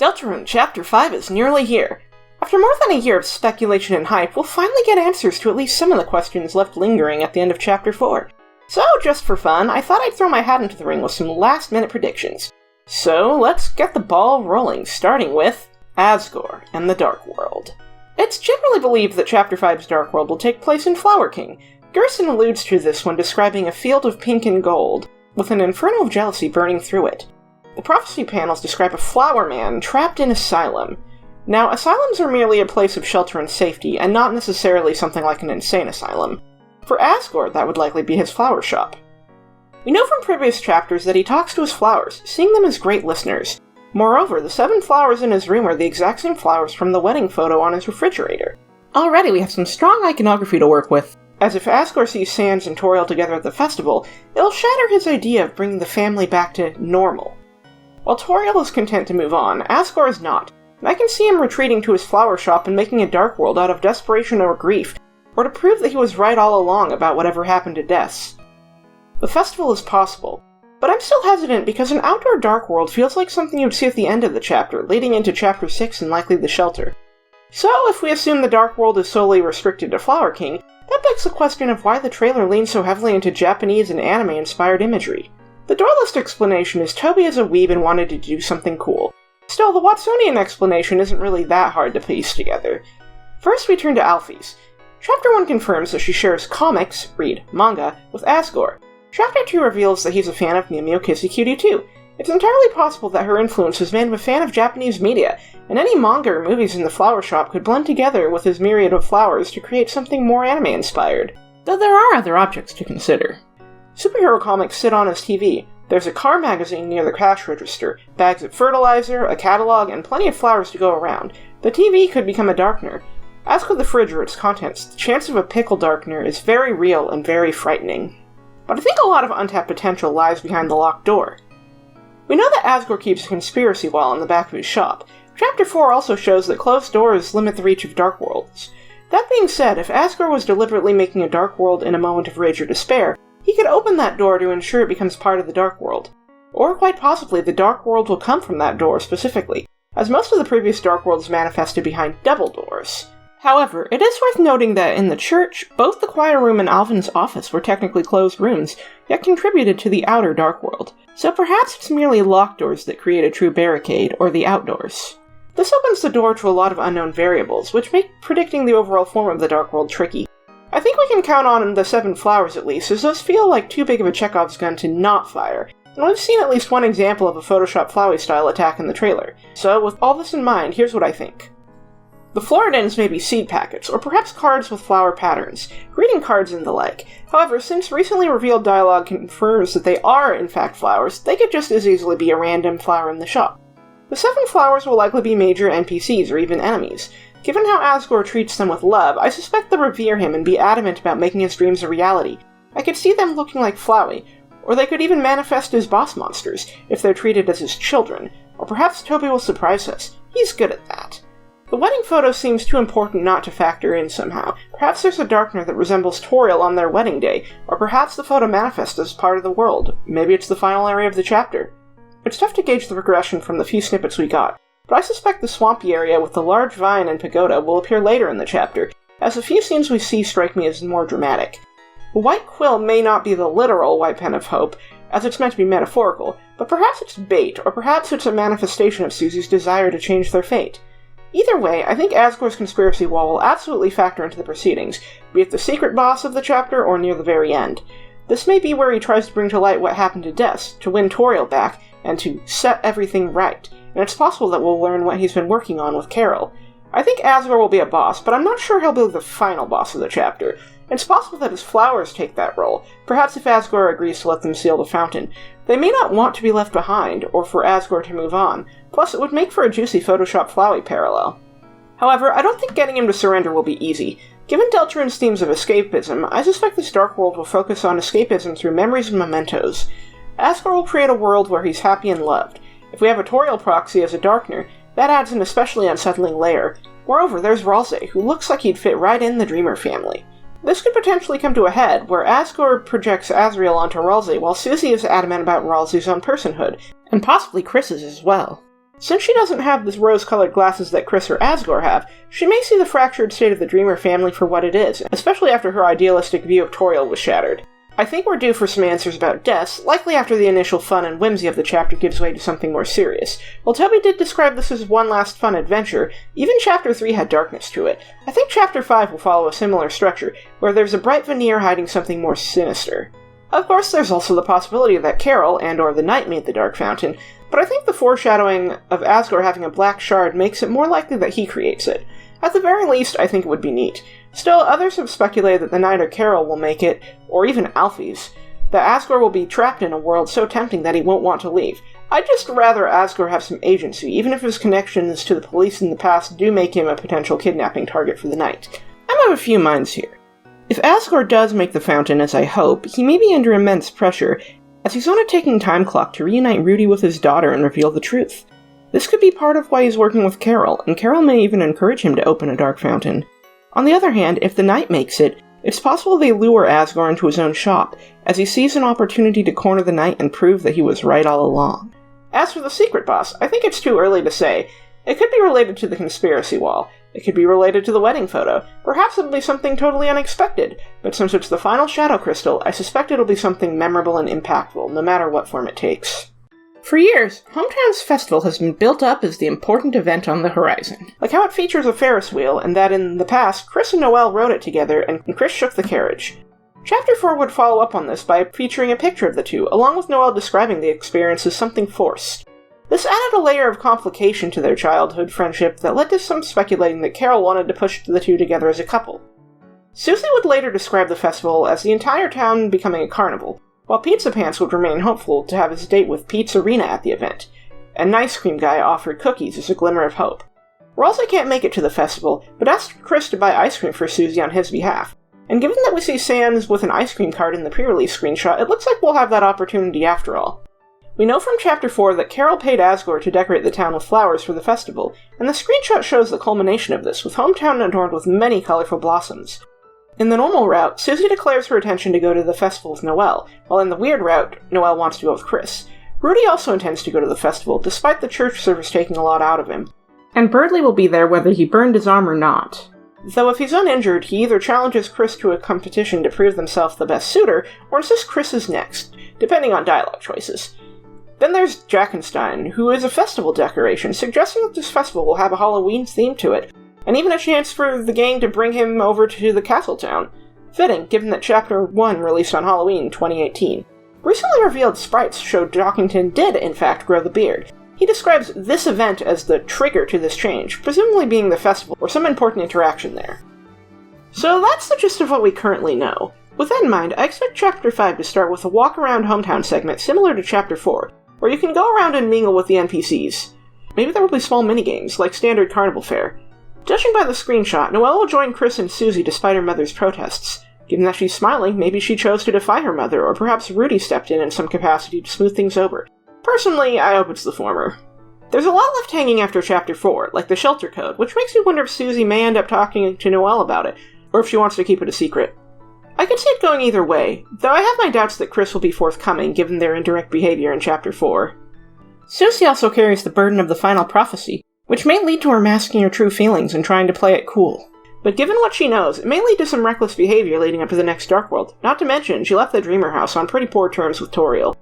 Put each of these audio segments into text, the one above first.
Deltarune Chapter 5 is nearly here. After more than a year of speculation and hype, we'll finally get answers to at least some of the questions left lingering at the end of Chapter 4. So, just for fun, I thought I'd throw my hat into the ring with some last-minute predictions. So, let's get the ball rolling, starting with Asgore and the Dark World. It's generally believed that Chapter 5's Dark World will take place in Flower King. Gerson alludes to this when describing a field of pink and gold, with an inferno of jealousy burning through it. The prophecy panels describe a flower man trapped in asylum. Now, asylums are merely a place of shelter and safety, and not necessarily something like an insane asylum. For Asgore, that would likely be his flower shop. We know from previous chapters that he talks to his flowers, seeing them as great listeners. Moreover, the 7 flowers in his room are the exact same flowers from the wedding photo on his refrigerator. Already we have some strong iconography to work with, as if Asgore sees Sans and Toriel together at the festival, it'll shatter his idea of bringing the family back to normal. While Toriel is content to move on, Asgore is not, and I can see him retreating to his flower shop and making a dark world out of desperation or grief, or to prove that he was right all along about whatever happened to Des. The festival is possible, but I'm still hesitant because an outdoor dark world feels like something you'd see at the end of the chapter, leading into Chapter 6 and likely the shelter. So, if we assume the dark world is solely restricted to Flower King, that begs the question of why the trailer leans so heavily into Japanese and anime-inspired imagery. The doorless explanation is Toby is a weeb and wanted to do something cool. Still, the Watsonian explanation isn't really that hard to piece together. First, we turn to Alphys. Chapter 1 confirms that she shares comics, read manga, with Asgore. Chapter 2 reveals that he's a fan of Mew Mew Kissy Cutie too. It's entirely possible that her influence has made him a fan of Japanese media, and any manga or movies in the flower shop could blend together with his myriad of flowers to create something more anime-inspired. Though there are other objects to consider. Superhero comics sit on his TV. There's a car magazine near the cash register, bags of fertilizer, a catalog, and plenty of flowers to go around. The TV could become a darkener. As for the fridge or its contents, the chance of a pickle darkener is very real and very frightening. But I think a lot of untapped potential lies behind the locked door. We know that Asgore keeps a conspiracy wall in the back of his shop. Chapter 4 also shows that closed doors limit the reach of dark worlds. That being said, if Asgore was deliberately making a dark world in a moment of rage or despair, he could open that door to ensure it becomes part of the dark world. Or quite possibly the dark world will come from that door specifically, as most of the previous dark worlds manifested behind double doors. However, it is worth noting that in the church, both the choir room and Alvin's office were technically closed rooms, yet contributed to the outer dark world. So perhaps it's merely locked doors that create a true barricade, or the outdoors. This opens the door to a lot of unknown variables, which make predicting the overall form of the dark world tricky. I think we can count on the 7 flowers at least, as those feel like too big of a Chekhov's gun to not fire, and we've seen at least one example of a Photoshop Flowey-style attack in the trailer. So, with all this in mind, here's what I think. The Floridans may be seed packets, or perhaps cards with flower patterns, greeting cards and the like. However, since recently revealed dialogue confirms that they are in fact flowers, they could just as easily be a random flower in the shop. The 7 flowers will likely be major NPCs or even enemies. Given how Asgore treats them with love, I suspect they'll revere him and be adamant about making his dreams a reality. I could see them looking like Flowey, or they could even manifest as boss monsters, if they're treated as his children, or perhaps Toby will surprise us. He's good at that. The wedding photo seems too important not to factor in somehow. Perhaps there's a darkener that resembles Toriel on their wedding day, or perhaps the photo manifests as part of the world. Maybe it's the final area of the chapter. It's tough to gauge the progression from the few snippets we got, but I suspect the swampy area with the large vine and pagoda will appear later in the chapter, as the few scenes we see strike me as more dramatic. The white quill may not be the literal white pen of hope, as it's meant to be metaphorical, but perhaps it's bait, or perhaps it's a manifestation of Susie's desire to change their fate. Either way, I think Asgore's conspiracy wall will absolutely factor into the proceedings, be it the secret boss of the chapter or near the very end. This may be where he tries to bring to light what happened to Des, to win Toriel back, and to set everything right, and it's possible that we'll learn what he's been working on with Carol. I think Asgore will be a boss, but I'm not sure he'll be the final boss of the chapter. It's possible that his flowers take that role, perhaps if Asgore agrees to let them seal the fountain. They may not want to be left behind, or for Asgore to move on, plus it would make for a juicy Photoshop Flowey parallel. However, I don't think getting him to surrender will be easy. Given Deltarune's themes of escapism, I suspect this dark world will focus on escapism through memories and mementos. Asgore will create a world where he's happy and loved. If we have a Toriel proxy as a darkener, that adds an especially unsettling layer. Moreover, there's Ralsei, who looks like he'd fit right in the Dreamer family. This could potentially come to a head, where Asgore projects Asriel onto Ralsei, while Susie is adamant about Ralsei's own personhood, and possibly Kris's as well. Since she doesn't have the rose-colored glasses that Kris or Asgore have, she may see the fractured state of the Dreamer family for what it is, especially after her idealistic view of Toriel was shattered. I think we're due for some answers about deaths, likely after the initial fun and whimsy of the chapter gives way to something more serious. While Toby did describe this as one last fun adventure, even Chapter 3 had darkness to it. I think Chapter 5 will follow a similar structure, where there's a bright veneer hiding something more sinister. Of course, there's also the possibility that Carol and/or the Knight made the Dark Fountain, but I think the foreshadowing of Asgore having a black shard makes it more likely that he creates it. At the very least, I think it would be neat. Still, others have speculated that the Knight or Carol will make it, or even Alfie's. That Asgore will be trapped in a world so tempting that he won't want to leave. I'd just rather Asgore have some agency, even if his connections to the police in the past do make him a potential kidnapping target for the Knight. I'm of a few minds here. If Asgore does make the fountain, as I hope, he may be under immense pressure, as he's on a ticking time clock to reunite Rudy with his daughter and reveal the truth. This could be part of why he's working with Carol, and Carol may even encourage him to open a dark fountain. On the other hand, if the Knight makes it, it's possible they lure Asgore into his own shop, as he sees an opportunity to corner the Knight and prove that he was right all along. As for the secret boss, I think it's too early to say. It could be related to the conspiracy wall. It could be related to the wedding photo. Perhaps it'll be something totally unexpected, but since it's the final Shadow Crystal, I suspect it'll be something memorable and impactful, no matter what form it takes. For years, Hometown's festival has been built up as the important event on the horizon. Like how it features a Ferris wheel, and that in the past, Kris and Noelle rode it together, and Kris shook the carriage. Chapter 4 would follow up on this by featuring a picture of the two, along with Noelle describing the experience as something forced. This added a layer of complication to their childhood friendship that led to some speculating that Carol wanted to push the two together as a couple. Susie would later describe the festival as the entire town becoming a carnival, while Pizza Pants would remain hopeful to have his date with Pizzarina at the event, and Nice Cream Guy offered cookies as a glimmer of hope. Ralsei can't make it to the festival, but asked Kris to buy ice cream for Susie on his behalf, and given that we see Sans with an ice cream cart in the pre-release screenshot, it looks like we'll have that opportunity after all. We know from Chapter 4 that Carol paid Asgore to decorate the town with flowers for the festival, and the screenshot shows the culmination of this, with Hometown adorned with many colorful blossoms. In the normal route, Susie declares her intention to go to the festival with Noelle, while in the weird route, Noelle wants to go with Kris. Rudy also intends to go to the festival, despite the church service taking a lot out of him. And Birdley will be there whether he burned his arm or not. Though if he's uninjured, he either challenges Kris to a competition to prove himself the best suitor, or insists Kris is next, depending on dialogue choices. Then there's Jackenstein, who is a festival decoration, suggesting that this festival will have a Halloween theme to it, and even a chance for the gang to bring him over to the castle town. Fitting, given that Chapter 1 released on Halloween 2018. Recently revealed sprites showed Jockington did, in fact, grow the beard. He describes this event as the trigger to this change, presumably being the festival or some important interaction there. So that's the gist of what we currently know. With that in mind, I expect Chapter 5 to start with a walk-around Hometown segment similar to Chapter 4, where you can go around and mingle with the NPCs. Maybe there will be small minigames, like standard carnival fare. Judging by the screenshot, Noelle will join Kris and Susie despite her mother's protests. Given that she's smiling, maybe she chose to defy her mother, or perhaps Rudy stepped in some capacity to smooth things over. Personally, I hope it's the former. There's a lot left hanging after Chapter 4, like the shelter code, which makes me wonder if Susie may end up talking to Noelle about it, or if she wants to keep it a secret. I could see it going either way, though I have my doubts that Kris will be forthcoming given their indirect behavior in Chapter 4. Susie also carries the burden of the final prophecy, which may lead to her masking her true feelings and trying to play it cool. But given what she knows, it may lead to some reckless behavior leading up to the next Dark World, not to mention she left the Dreamer House on pretty poor terms with Toriel.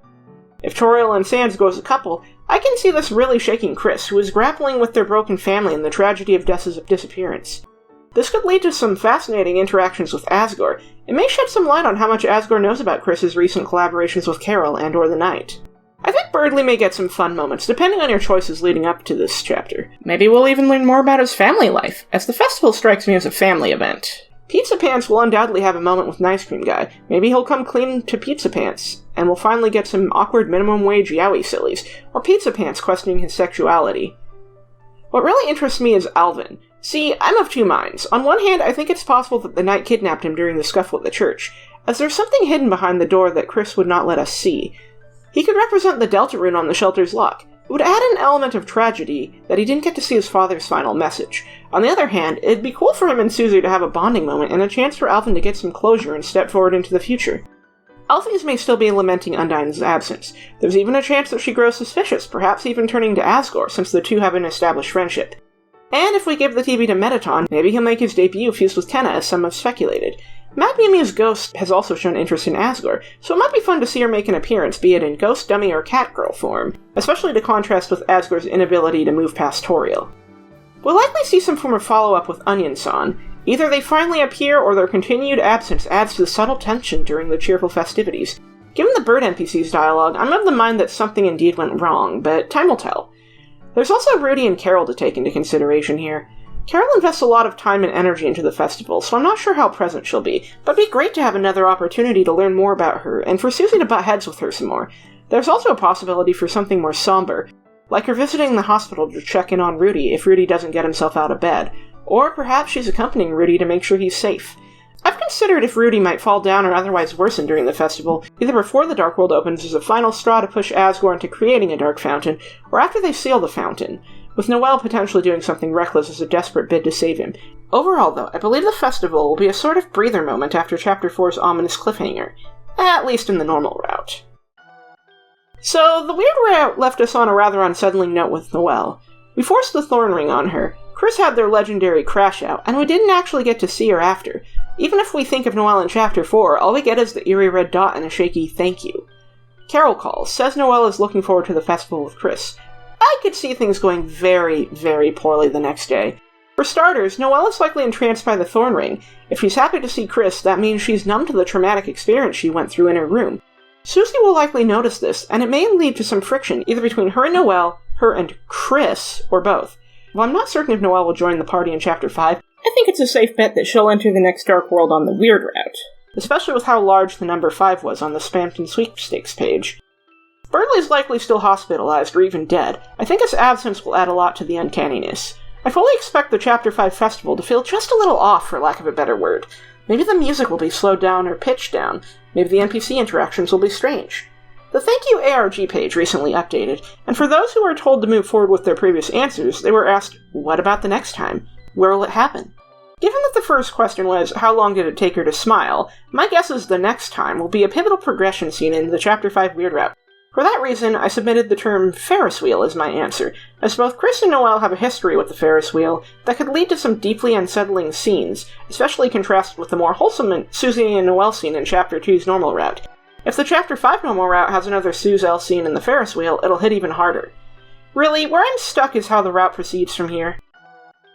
If Toriel and Sans go as a couple, I can see this really shaking Kris, who is grappling with their broken family and the tragedy of Dessa's disappearance. This could lead to some fascinating interactions with Asgore. It may shed some light on how much Asgore knows about Kris's recent collaborations with Carol and/or the Knight. I think Birdley may get some fun moments, depending on your choices leading up to this chapter. Maybe we'll even learn more about his family life, as the festival strikes me as a family event. Pizza Pants will undoubtedly have a moment with Nice Cream Guy. Maybe he'll come clean to Pizza Pants, and we'll finally get some awkward minimum wage yaoi sillies, or Pizza Pants questioning his sexuality. What really interests me is Alvin. See, I'm of two minds. On one hand, I think it's possible that the Knight kidnapped him during the scuffle at the church, as there's something hidden behind the door that Kris would not let us see. He could represent the Deltarune on the shelter's lock. It would add an element of tragedy that he didn't get to see his father's final message. On the other hand, it'd be cool for him and Susie to have a bonding moment and a chance for Alvin to get some closure and step forward into the future. Elfies may still be lamenting Undyne's absence. There's even a chance that she grows suspicious, perhaps even turning to Asgore, since the two have an established friendship. And if we give the TV to Mettaton, maybe he'll make his debut fused with Kenna, as some have speculated. Mad Mew Mew's ghost has also shown interest in Asgore, so it might be fun to see her make an appearance, be it in ghost, dummy, or catgirl form, especially to contrast with Asgore's inability to move past Toriel. We'll likely see some form of follow-up with Onion-san. Either they finally appear, or their continued absence adds to the subtle tension during the cheerful festivities. Given the bird NPC's dialogue, I'm of the mind that something indeed went wrong, but time will tell. There's also Rudy and Carol to take into consideration here. Carol invests a lot of time and energy into the festival, so I'm not sure how present she'll be, but it'd be great to have another opportunity to learn more about her, and for Susie to butt heads with her some more. There's also a possibility for something more somber, like her visiting the hospital to check in on Rudy if Rudy doesn't get himself out of bed, or perhaps she's accompanying Rudy to make sure he's safe. I've considered if Rudy might fall down or otherwise worsen during the festival, either before the Dark World opens as a final straw to push Asgore into creating a dark fountain, or after they seal the fountain, with Noelle potentially doing something reckless as a desperate bid to save him. Overall, though, I believe the festival will be a sort of breather moment after Chapter 4's ominous cliffhanger, at least in the normal route. So, the weird route left us on a rather unsettling note with Noelle. We forced the Thorn Ring on her, Kris had their legendary crash out, and we didn't actually get to see her after. Even if we think of Noelle in Chapter 4, all we get is the eerie red dot and a shaky thank you. Carol calls, says Noelle is looking forward to the festival with Kris. I could see things going very, very poorly the next day. For starters, Noelle is likely entranced by the Thorn Ring. If she's happy to see Kris, that means she's numb to the traumatic experience she went through in her room. Susie will likely notice this, and it may lead to some friction, either between her and Noelle, her and Kris, or both. While I'm not certain if Noelle will join the party in Chapter 5, I think it's a safe bet that she'll enter the next Dark World on the weird route, especially with how large the number 5 was on the Spampton Sweepstakes page. Berdley's likely still hospitalized or even dead. I think his absence will add a lot to the uncanniness. I fully expect the Chapter 5 festival to feel just a little off, for lack of a better word. Maybe the music will be slowed down or pitched down. Maybe the NPC interactions will be strange. The Thank You ARG page recently updated, and for those who were told to move forward with their previous answers, they were asked, what about the next time? Where will it happen? Given that the first question was, how long did it take her to smile, my guess is the next time will be a pivotal progression scene in the Chapter 5 Weird Route. For that reason, I submitted the term Ferris wheel as my answer, as both Kris and Noelle have a history with the Ferris wheel that could lead to some deeply unsettling scenes, especially contrasted with the more wholesome Susie and Noelle scene in Chapter 2's normal route. If the Chapter 5 normal route has another Suze-Elle scene in the Ferris wheel, it'll hit even harder. Really, where I'm stuck is how the route proceeds from here.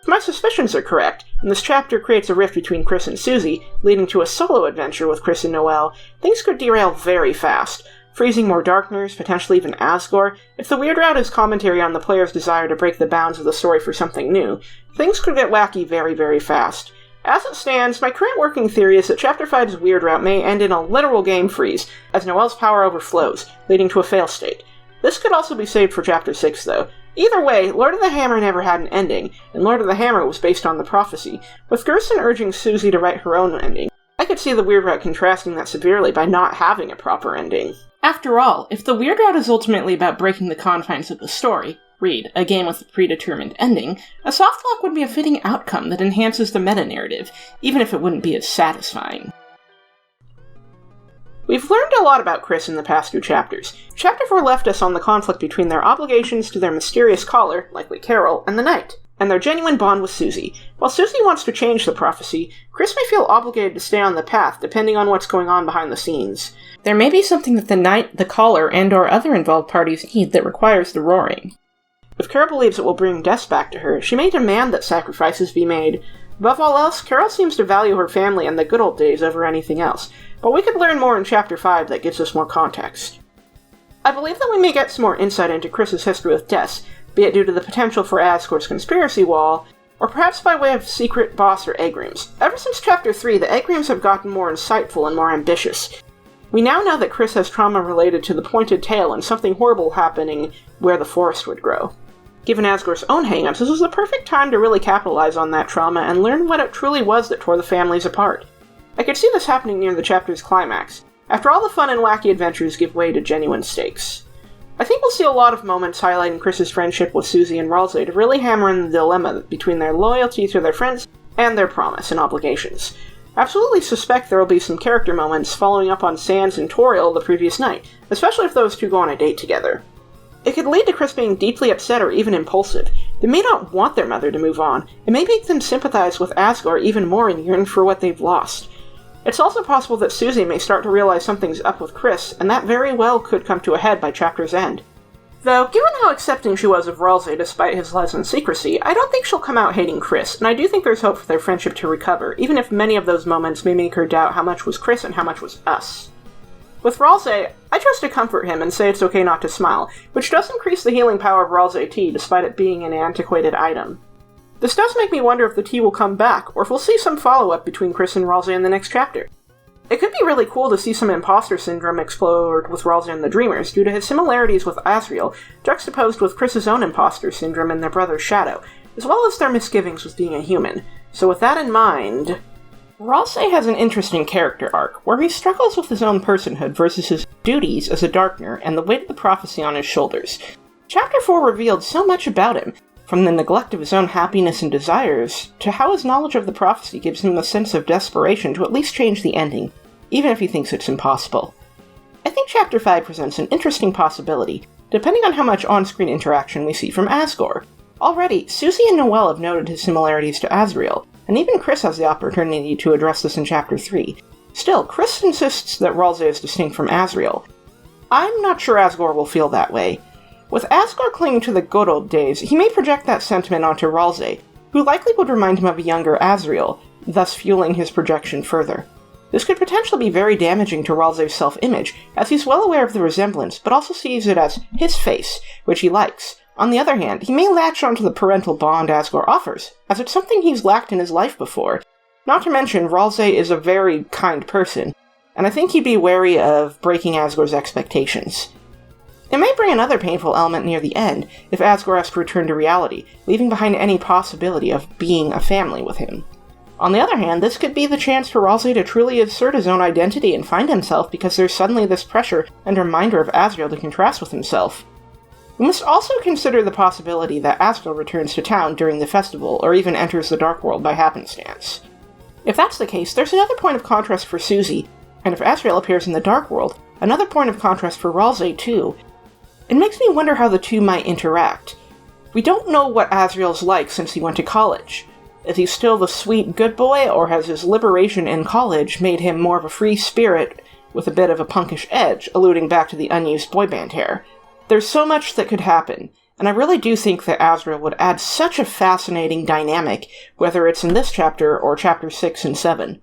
If my suspicions are correct, and this chapter creates a rift between Kris and Susie, leading to a solo adventure with Kris and Noelle, things could derail very fast, freezing more Darkners, potentially even Asgore. If the weird route is commentary on the player's desire to break the bounds of the story for something new, things could get wacky very, very fast. As it stands, my current working theory is that Chapter 5's weird route may end in a literal game freeze, as Noelle's power overflows, leading to a fail state. This could also be saved for Chapter 6, though. Either way, Lord of the Hammer never had an ending, and Lord of the Hammer was based on the prophecy, with Gerson urging Susie to write her own ending. I could see the weird route contrasting that severely by not having a proper ending. After all, if the weird route is ultimately about breaking the confines of the story, read, a game with a predetermined ending, a soft lock would be a fitting outcome that enhances the meta-narrative, even if it wouldn't be as satisfying. We've learned a lot about Kris in the past 2 chapters. Chapter 4 left us on the conflict between their obligations to their mysterious caller, likely Carol, and the Knight, and their genuine bond with Susie. While Susie wants to change the prophecy, Kris may feel obligated to stay on the path, depending on what's going on behind the scenes. There may be something that the Knight, the caller, and/or other involved parties need that requires the roaring. If Carol believes it will bring death back to her, she may demand that sacrifices be made. Above all else, Carol seems to value her family and the good old days over anything else, but we could learn more in Chapter 5 that gives us more context. I believe that we may get some more insight into Kris's history with deaths, be it due to the potential for Asgore's conspiracy wall, or perhaps by way of secret boss or eggrooms. Ever since Chapter 3, the eggrooms have gotten more insightful and more ambitious. We now know that Kris has trauma related to the pointed tail and something horrible happening where the forest would grow. Given Asgore's own hang-ups, this was the perfect time to really capitalize on that trauma and learn what it truly was that tore the families apart. I could see this happening near the chapter's climax, after all the fun and wacky adventures give way to genuine stakes. I think we'll see a lot of moments highlighting Kris's friendship with Susie and Ralsei to really hammer in the dilemma between their loyalty to their friends and their promise and obligations. I absolutely suspect there will be some character moments following up on Sans and Toriel the previous night, especially if those two go on a date together. It could lead to Kris being deeply upset or even impulsive. They may not want their mother to move on. It may make them sympathize with Asgore even more and yearn for what they've lost. It's also possible that Susie may start to realize something's up with Kris, and that very well could come to a head by chapter's end. Though, given how accepting she was of Ralsei despite his lies and secrecy, I don't think she'll come out hating Kris, and I do think there's hope for their friendship to recover, even if many of those moments may make her doubt how much was Kris and how much was us. With Ralsei, I trust to comfort him and say it's okay not to smile, which does increase the healing power of Ralsei tea despite it being an antiquated item. This does make me wonder if the tea will come back, or if we'll see some follow-up between Kris and Ralsei in the next chapter. It could be really cool to see some imposter syndrome explored with Ralsei and the Dreamers due to his similarities with Asriel, juxtaposed with Kris's own imposter syndrome and their brother's shadow, as well as their misgivings with being a human. So with that in mind, Ralsei has an interesting character arc, where he struggles with his own personhood versus his duties as a Darkner and the weight of the prophecy on his shoulders. Chapter 4 revealed so much about him, from the neglect of his own happiness and desires, to how his knowledge of the prophecy gives him a sense of desperation to at least change the ending, even if he thinks it's impossible. I think Chapter 5 presents an interesting possibility, depending on how much on-screen interaction we see from Asgore. Already, Susie and Noelle have noted his similarities to Asriel, and even Kris has the opportunity to address this in Chapter 3. Still, Kris insists that Ralsei is distinct from Asriel. I'm not sure Asgore will feel that way. With Asgore clinging to the good old days, he may project that sentiment onto Ralsei, who likely would remind him of a younger Asriel, thus fueling his projection further. This could potentially be very damaging to Ralsei's self-image, as he's well aware of the resemblance, but also sees it as his face, which he likes. On the other hand, he may latch onto the parental bond Asgore offers, as it's something he's lacked in his life before. Not to mention, Ralsei is a very kind person, and I think he'd be wary of breaking Asgore's expectations. It may bring another painful element near the end, if Asgore has to return to reality, leaving behind any possibility of being a family with him. On the other hand, this could be the chance for Ralsei to truly assert his own identity and find himself because there's suddenly this pressure and reminder of Asriel to contrast with himself. We must also consider the possibility that Asriel returns to town during the festival, or even enters the Dark World by happenstance. If that's the case, there's another point of contrast for Susie, and if Asriel appears in the Dark World, another point of contrast for Ralsei too. It makes me wonder how the two might interact. We don't know what Asriel's like since he went to college. Is he still the sweet good boy, or has his liberation in college made him more of a free spirit with a bit of a punkish edge, alluding back to the unused boy band hair? There's so much that could happen, and I really do think that Asriel would add such a fascinating dynamic, whether it's in this chapter or chapter 6 and 7.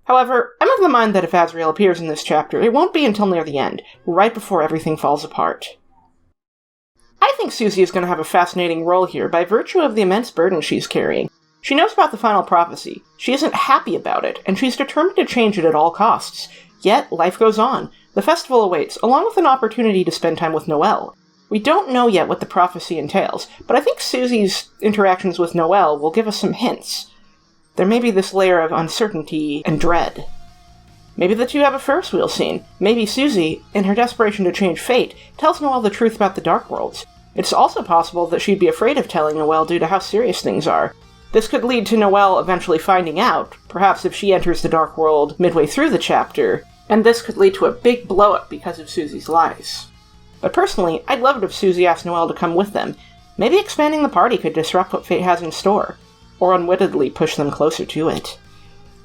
However, I'm of the mind that if Asriel appears in this chapter, it won't be until near the end, right before everything falls apart. I think Susie is going to have a fascinating role here by virtue of the immense burden she's carrying. She knows about the final prophecy, she isn't happy about it, and she's determined to change it at all costs. Yet, life goes on. The festival awaits, along with an opportunity to spend time with Noelle. We don't know yet what the prophecy entails, but I think Susie's interactions with Noelle will give us some hints. There may be this layer of uncertainty and dread. Maybe the two have a Ferris wheel scene. Maybe Susie, in her desperation to change fate, tells Noelle the truth about the Dark Worlds. It's also possible that she'd be afraid of telling Noelle due to how serious things are. This could lead to Noelle eventually finding out, perhaps if she enters the Dark World midway through the chapter, and this could lead to a big blow-up because of Susie's lies. But personally, I'd love it if Susie asked Noelle to come with them. Maybe expanding the party could disrupt what fate has in store, or unwittingly push them closer to it.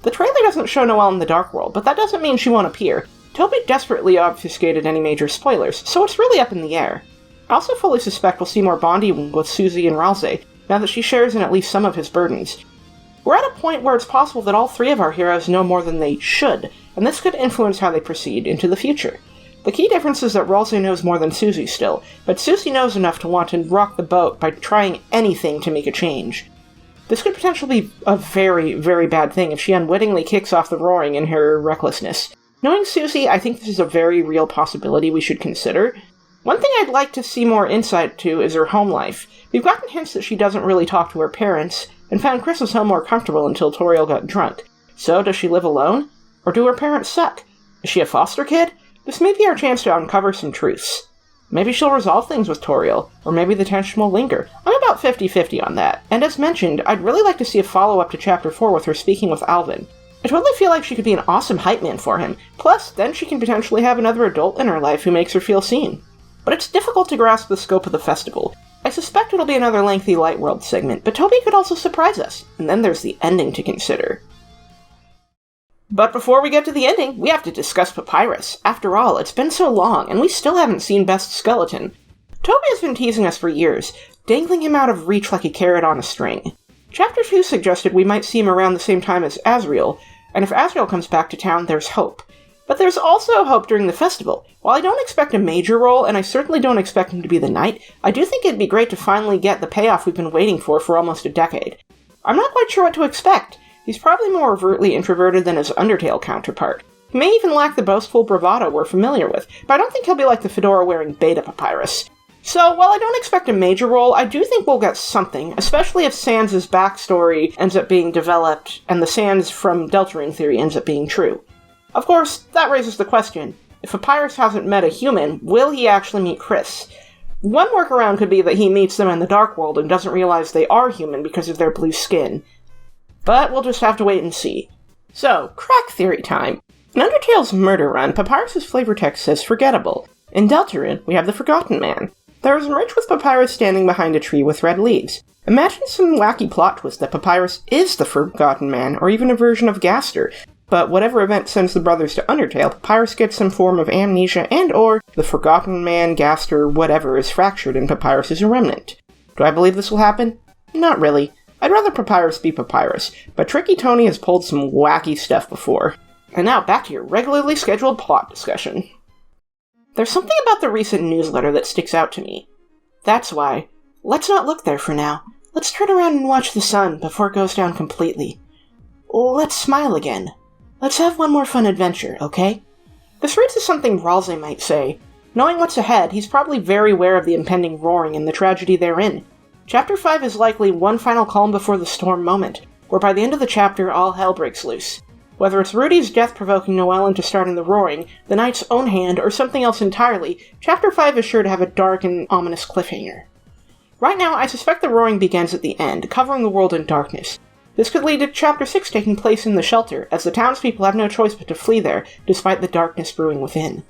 The trailer doesn't show Noelle in the Dark World, but that doesn't mean she won't appear. Toby desperately obfuscated any major spoilers, so it's really up in the air. I also fully suspect we'll see more bonding with Susie and Ralsei, now that she shares in at least some of his burdens. We're at a point where it's possible that all three of our heroes know more than they should, and this could influence how they proceed into the future. The key difference is that Ralsei knows more than Susie still, but Susie knows enough to want to rock the boat by trying anything to make a change. This could potentially be a very, very bad thing if she unwittingly kicks off the roaring in her recklessness. Knowing Susie, I think this is a very real possibility we should consider. One thing I'd like to see more insight to is her home life. We've gotten hints that she doesn't really talk to her parents, and found Kris's home more comfortable until Toriel got drunk. So, does she live alone? Or do her parents suck? Is she a foster kid? This may be our chance to uncover some truths. Maybe she'll resolve things with Toriel, or maybe the tension will linger. I'm about 50-50 on that, and as mentioned, I'd really like to see a follow-up to Chapter 4 with her speaking with Alvin. I totally feel like she could be an awesome hype man for him. Plus, then she can potentially have another adult in her life who makes her feel seen. But it's difficult to grasp the scope of the festival. I suspect it'll be another lengthy Light World segment, but Toby could also surprise us. And then there's the ending to consider. But before we get to the ending, we have to discuss Papyrus. After all, it's been so long, and we still haven't seen Best's skeleton. Toby has been teasing us for years, dangling him out of reach like a carrot on a string. Chapter 2 suggested we might see him around the same time as Asriel, and if Asriel comes back to town, there's hope. But there's also hope during the festival. While I don't expect a major role, and I certainly don't expect him to be the knight, I do think it'd be great to finally get the payoff we've been waiting for almost a decade. I'm not quite sure what to expect. He's probably more overtly introverted than his Undertale counterpart. He may even lack the boastful bravado we're familiar with, but I don't think he'll be like the fedora-wearing beta Papyrus. So, while I don't expect a major role, I do think we'll get something, especially if Sans' backstory ends up being developed, and the Sans from Deltarune theory ends up being true. Of course, that raises the question, if Papyrus hasn't met a human, will he actually meet Kris? One workaround could be that he meets them in the Dark World and doesn't realize they are human because of their blue skin. But we'll just have to wait and see. So, crack theory time. In Undertale's murder run, Papyrus' flavor text says forgettable. In Deltarune, we have the Forgotten Man. There is enriched with Papyrus standing behind a tree with red leaves. Imagine some wacky plot twist that Papyrus is the Forgotten Man, or even a version of Gaster. But whatever event sends the brothers to Undertale, Papyrus gets some form of amnesia and/or the Forgotten Man, Gaster, whatever is fractured in Papyrus' remnant. Do I believe this will happen? Not really. I'd rather Papyrus be Papyrus, but Tricky Tony has pulled some wacky stuff before. And now back to your regularly scheduled plot discussion. There's something about the recent newsletter that sticks out to me. That's why. Let's not look there for now. Let's turn around and watch the sun before it goes down completely. Let's smile again. Let's have one more fun adventure, okay? This reads as something Ralsei might say. Knowing what's ahead, he's probably very aware of the impending roaring and the tragedy therein. Chapter 5 is likely one final calm before the storm moment, where by the end of the chapter all hell breaks loose. Whether it's Rudy's death provoking Noelle into starting the roaring, the knight's own hand, or something else entirely, Chapter 5 is sure to have a dark and ominous cliffhanger. Right now, I suspect the roaring begins at the end, covering the world in darkness. This could lead to Chapter 6 taking place in the shelter, as the townspeople have no choice but to flee there, despite the darkness brewing within.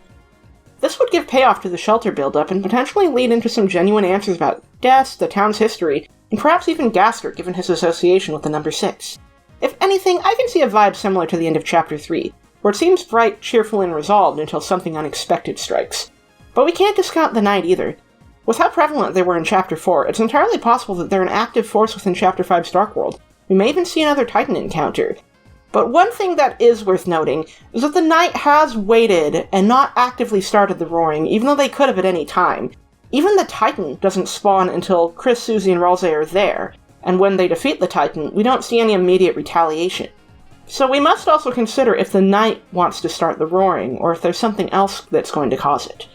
This would give payoff to the shelter build-up and potentially lead into some genuine answers about deaths, the town's history, and perhaps even Gaster given his association with the number 6. If anything, I can see a vibe similar to the end of Chapter 3, where it seems bright, cheerful, and resolved until something unexpected strikes. But we can't discount the Knight either. With how prevalent they were in Chapter 4, it's entirely possible that they're an active force within Chapter 5's Dark World. We may even see another Titan encounter. But one thing that is worth noting is that the Knight has waited and not actively started the roaring, even though they could have at any time. Even the Titan doesn't spawn until Kris, Susie, and Ralsei are there, and when they defeat the Titan, we don't see any immediate retaliation. So we must also consider if the Knight wants to start the roaring, or if there's something else that's going to cause it.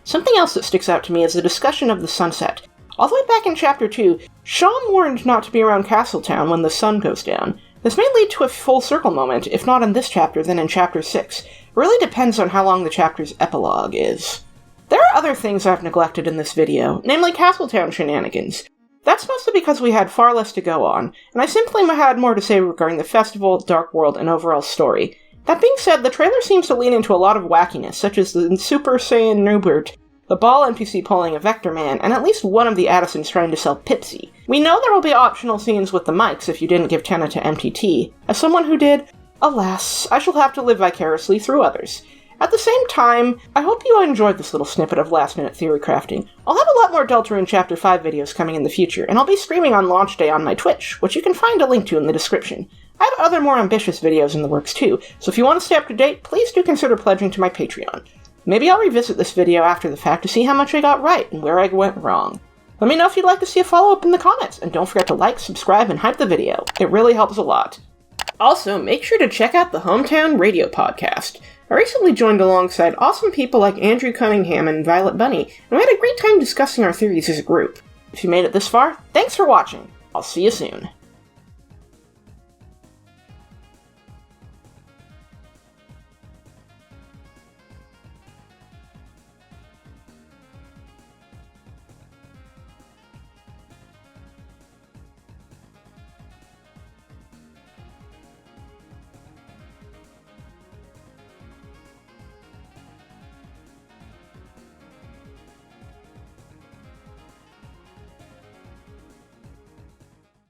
Something else that sticks out to me is the discussion of the sunset. All the way back in Chapter 2, Sham warned not to be around Castletown when the sun goes down. This may lead to a full circle moment, if not in this chapter, then in Chapter 6. It really depends on how long the chapter's epilogue is. There are other things I've neglected in this video, namely Castletown shenanigans. That's mostly because we had far less to go on, and I simply had more to say regarding the festival, Dark World, and overall story. That being said, the trailer seems to lean into a lot of wackiness, such as the Super Saiyan Nubert, the Ball NPC pulling a Vector Man, and at least one of the Addisons trying to sell Pipsy. We know there will be optional scenes with the mics if you didn't give Tenna to MTT. As someone who did, alas, I shall have to live vicariously through others. At the same time, I hope you enjoyed this little snippet of last-minute theory crafting. I'll have a lot more Deltarune Chapter 5 videos coming in the future, and I'll be streaming on launch day on my Twitch, which you can find a link to in the description. I have other more ambitious videos in the works too, so if you want to stay up to date, please do consider pledging to my Patreon. Maybe I'll revisit this video after the fact to see how much I got right and where I went wrong. Let me know if you'd like to see a follow-up in the comments, and don't forget to like, subscribe, and hype the video. It really helps a lot. Also, make sure to check out the Hometown Radio Podcast. I recently joined alongside awesome people like Andrew Cunningham and Violet Bunny, and we had a great time discussing our theories as a group. If you made it this far, thanks for watching. I'll see you soon.